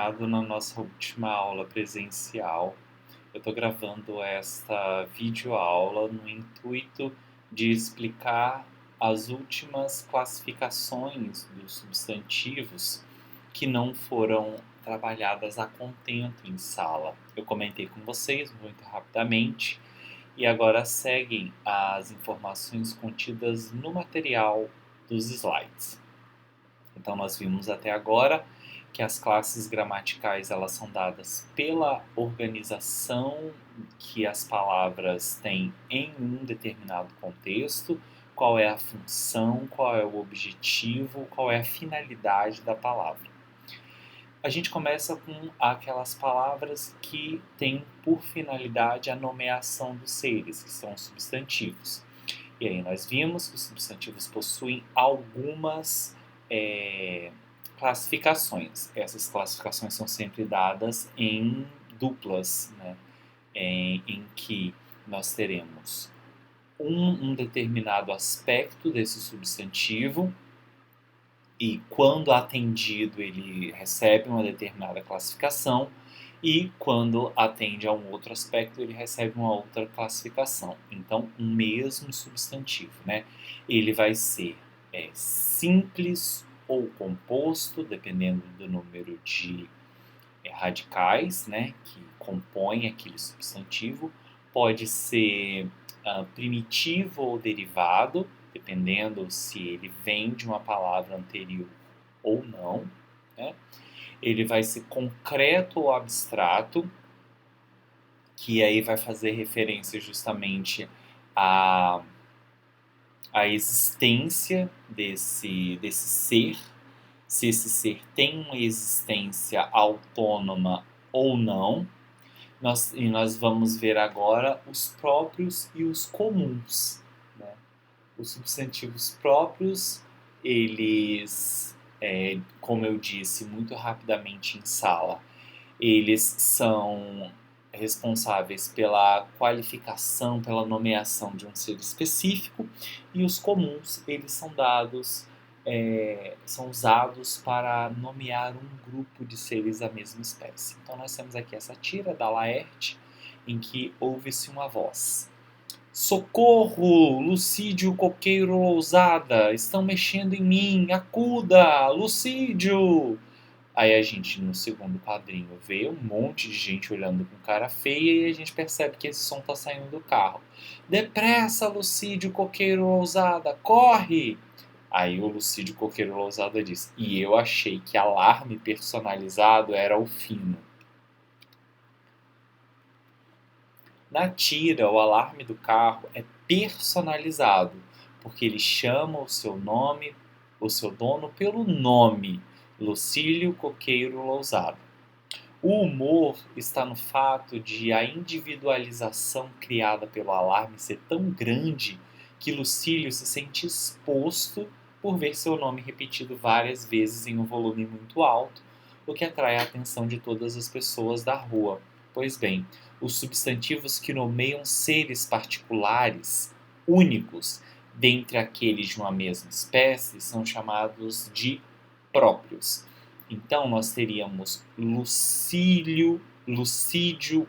terminado na nossa última aula presencial. Eu estou gravando esta videoaula no intuito de explicar as últimas classificações dos substantivos que não foram trabalhadas a contento em sala. Eu comentei com vocês muito rapidamente e agora seguem as informações contidas no material dos slides. Então nós vimos até agora que as classes gramaticais elas são dadas pela organização que as palavras têm em um determinado contexto, qual é a função, qual é o objetivo, qual é a finalidade da palavra. A gente começa com aquelas palavras que têm por finalidade a nomeação dos seres, que são os substantivos. E aí nós vimos que os substantivos possuem algumas classificações. Essas classificações são sempre dadas em duplas, né? Em que nós teremos um determinado aspecto desse substantivo e quando atendido ele recebe uma determinada classificação e quando atende a um outro aspecto ele recebe uma outra classificação. Então, um mesmo substantivo, né? Ele vai ser simples ou composto, dependendo do número de radicais, né, que compõem aquele substantivo. Pode ser primitivo ou derivado, dependendo se ele vem de uma palavra anterior ou não, né? Ele vai ser concreto ou abstrato, que aí vai fazer referência justamente à existência desse ser, se esse ser tem uma existência autônoma ou não. Nós vamos ver agora os próprios e os comuns, né? Os substantivos próprios, eles, como eu disse muito rapidamente em sala, eles são responsáveis pela qualificação, pela nomeação de um ser específico, e os comuns, eles são são usados para nomear um grupo de seres da mesma espécie. Então nós temos aqui essa tira da Laerte, em que ouve-se uma voz: socorro, Lucídio Coqueiro Lousada, estão mexendo em mim, acuda, Lucídio! Aí a gente, no segundo quadrinho, vê um monte de gente olhando com cara feia e a gente percebe que esse som está saindo do carro. Depressa, Lucídio Coqueiro Lousada, corre! Aí o Lucídio Coqueiro Lousada diz: e eu achei que alarme personalizado era o fino. Na tira, o alarme do carro é personalizado, porque ele chama o seu nome, o seu dono pelo nome, Lucílio Coqueiro Lousada. O humor está no fato de a individualização criada pelo alarme ser tão grande que Lucílio se sente exposto por ver seu nome repetido várias vezes em um volume muito alto, o que atrai a atenção de todas as pessoas da rua. Pois bem, os substantivos que nomeiam seres particulares, únicos, dentre aqueles de uma mesma espécie, são chamados de próprios. Então, nós teríamos Lucídio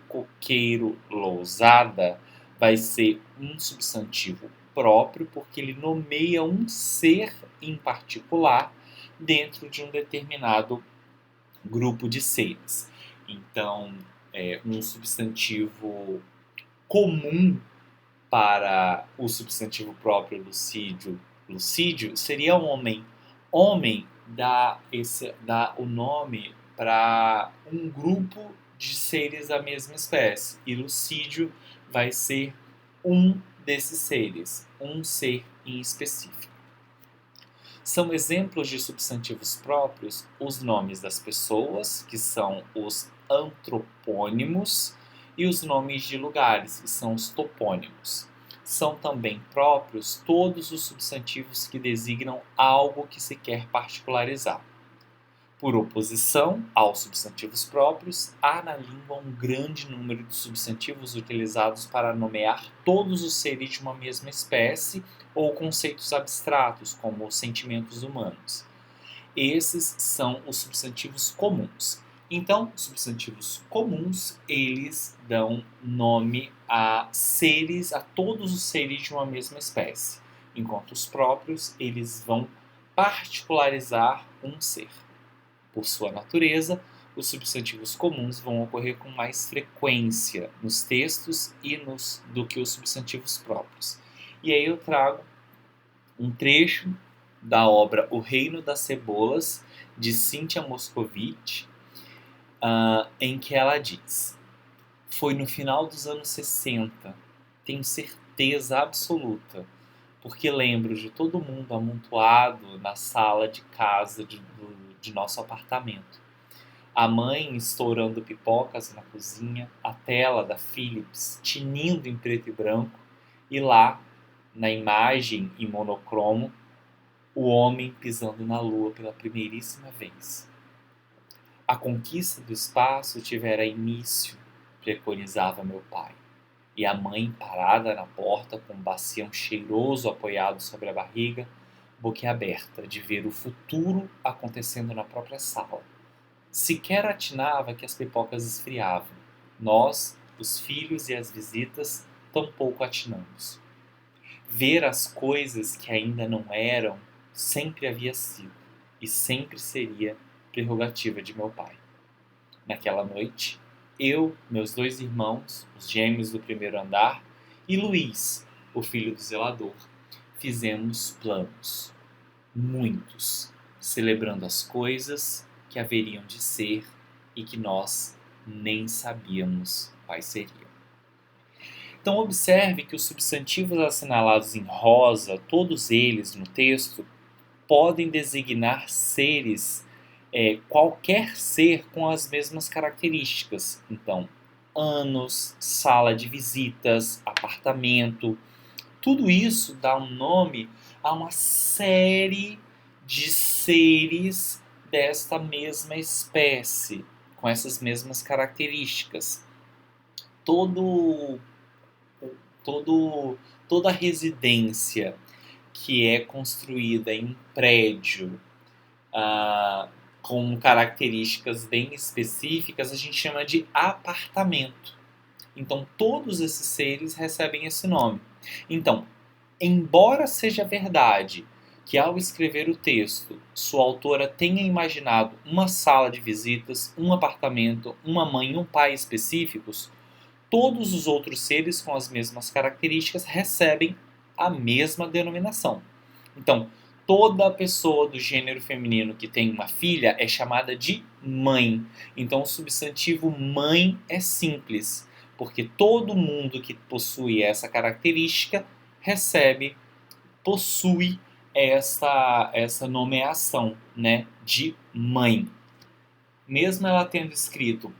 Coqueiro Lousada, vai ser um substantivo próprio, porque ele nomeia um ser em particular dentro de um determinado grupo de seres. Então, um substantivo comum para o substantivo próprio Lucídio seria homem. Homem dá o nome para um grupo de seres da mesma espécie. E Lucídio vai ser um desses seres, um ser em específico. São exemplos de substantivos próprios os nomes das pessoas, que são os antropônimos, e os nomes de lugares, que são os topônimos. São também próprios todos os substantivos que designam algo que se quer particularizar. Por oposição aos substantivos próprios, há na língua um grande número de substantivos utilizados para nomear todos os seres de uma mesma espécie ou conceitos abstratos, como os sentimentos humanos. Esses são os substantivos comuns. Então, substantivos comuns, eles dão nome a seres, a todos os seres de uma mesma espécie, enquanto os próprios, eles vão particularizar um ser. Por sua natureza, os substantivos comuns vão ocorrer com mais frequência nos textos do que os substantivos próprios. E aí eu trago um trecho da obra O Reino das Cebolas, de Cynthia Moscovitch, em que ela diz: foi no final dos anos 60, tenho certeza absoluta, porque lembro de todo mundo amontoado na sala de casa de nosso apartamento. A mãe estourando pipocas na cozinha, a tela da Philips tinindo em preto e branco, e lá, na imagem em monocromo, o homem pisando na lua pela primeiríssima vez. A conquista do espaço tivera início, preconizava meu pai, e a mãe parada na porta com um bacião cheiroso apoiado sobre a barriga, boquiaberta de ver o futuro acontecendo na própria sala. Sequer atinava que as pipocas esfriavam. Nós, os filhos e as visitas, tampouco atinamos. Ver as coisas que ainda não eram sempre havia sido e sempre seria prerrogativa de meu pai. Naquela noite, eu, meus 2 irmãos, os gêmeos do primeiro andar, e Luiz, o filho do zelador, fizemos planos, muitos, celebrando as coisas que haveriam de ser e que nós nem sabíamos quais seriam. Então observe que os substantivos assinalados em rosa, todos eles no texto, podem designar seres, qualquer ser com as mesmas características. Então, anos, sala de visitas, apartamento, tudo isso dá um nome a uma série de seres desta mesma espécie, com essas mesmas características. Todo, todo, toda residência que é construída em um prédio com características bem específicas, a gente chama de apartamento. Então, todos esses seres recebem esse nome. Então, embora seja verdade que ao escrever o texto, sua autora tenha imaginado uma sala de visitas, um apartamento, uma mãe e um pai específicos, todos os outros seres com as mesmas características recebem a mesma denominação. Então, toda pessoa do gênero feminino que tem uma filha é chamada de mãe. Então, o substantivo mãe é simples, porque todo mundo que possui essa característica possui essa nomeação, né, de mãe. Mesmo ela tendo escrito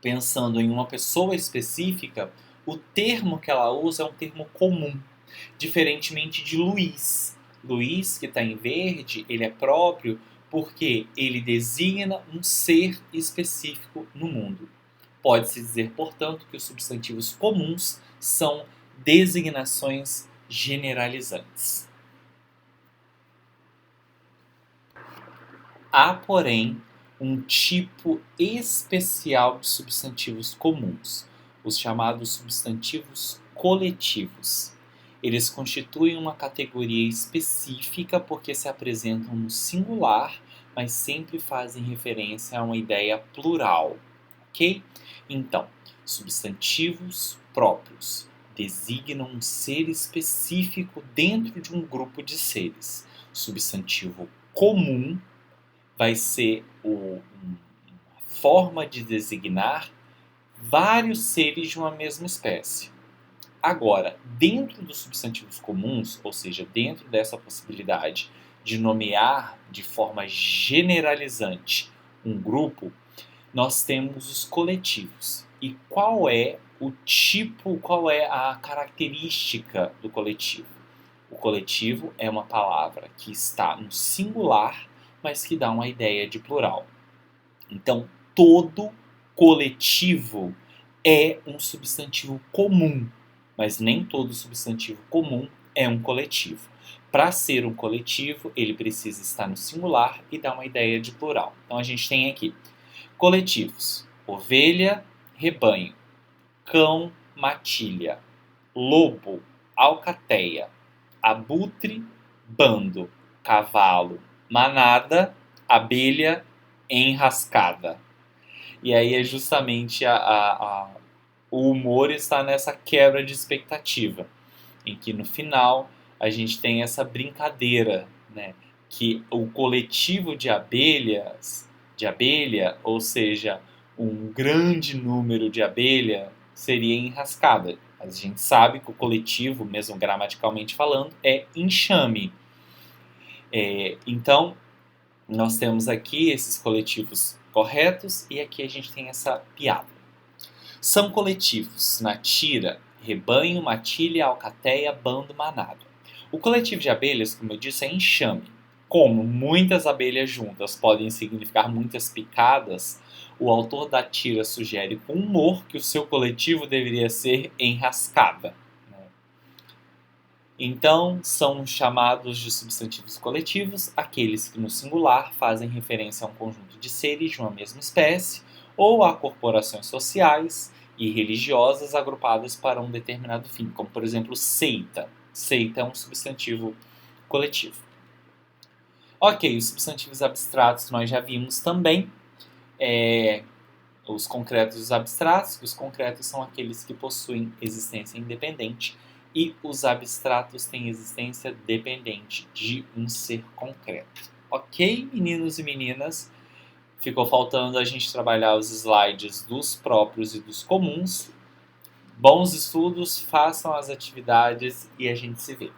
pensando em uma pessoa específica, o termo que ela usa é um termo comum, diferentemente de Luiz. Luiz, que está em verde, ele é próprio porque ele designa um ser específico no mundo. Pode-se dizer, portanto, que os substantivos comuns são designações generalizantes. Há, porém, um tipo especial de substantivos comuns, os chamados substantivos coletivos. Eles constituem uma categoria específica porque se apresentam no singular, mas sempre fazem referência a uma ideia plural, ok? Então, substantivos próprios designam um ser específico dentro de um grupo de seres. Substantivo comum vai ser uma forma de designar vários seres de uma mesma espécie. Agora, dentro dos substantivos comuns, ou seja, dentro dessa possibilidade de nomear de forma generalizante um grupo, nós temos os coletivos. E qual é o tipo, qual é a característica do coletivo? O coletivo é uma palavra que está no singular, mas que dá uma ideia de plural. Então, todo coletivo é um substantivo comum, mas nem todo substantivo comum é um coletivo. Para ser um coletivo, ele precisa estar no singular e dar uma ideia de plural. Então, a gente tem aqui Coletivos: ovelha, rebanho; cão, matilha; lobo, alcateia; abutre, bando; cavalo, manada; abelha, enrascada. E aí é justamente o humor está nessa quebra de expectativa, em que no final a gente tem essa brincadeira, né? Que o coletivo de abelha, ou seja, um grande número de abelha, seria enrascada. Mas a gente sabe que o coletivo, mesmo gramaticalmente falando, é enxame. Então, nós temos aqui esses coletivos corretos e aqui a gente tem essa piada. São coletivos na tira: rebanho, matilha, alcateia, bando, manada. O coletivo de abelhas, como eu disse, é enxame. Como muitas abelhas juntas podem significar muitas picadas, o autor da tira sugere com humor que o seu coletivo deveria ser enrascada. Então, são chamados de substantivos coletivos aqueles que no singular fazem referência a um conjunto de seres de uma mesma espécie ou a corporações sociais e religiosas agrupadas para um determinado fim, como por exemplo seita. Seita é um substantivo coletivo. Ok, os substantivos abstratos nós já vimos também. Os concretos e os abstratos. Os concretos são aqueles que possuem existência independente e os abstratos têm existência dependente de um ser concreto. Ok, meninos e meninas? Ficou faltando a gente trabalhar os slides dos próprios e dos comuns. Bons estudos, façam as atividades e a gente se vê.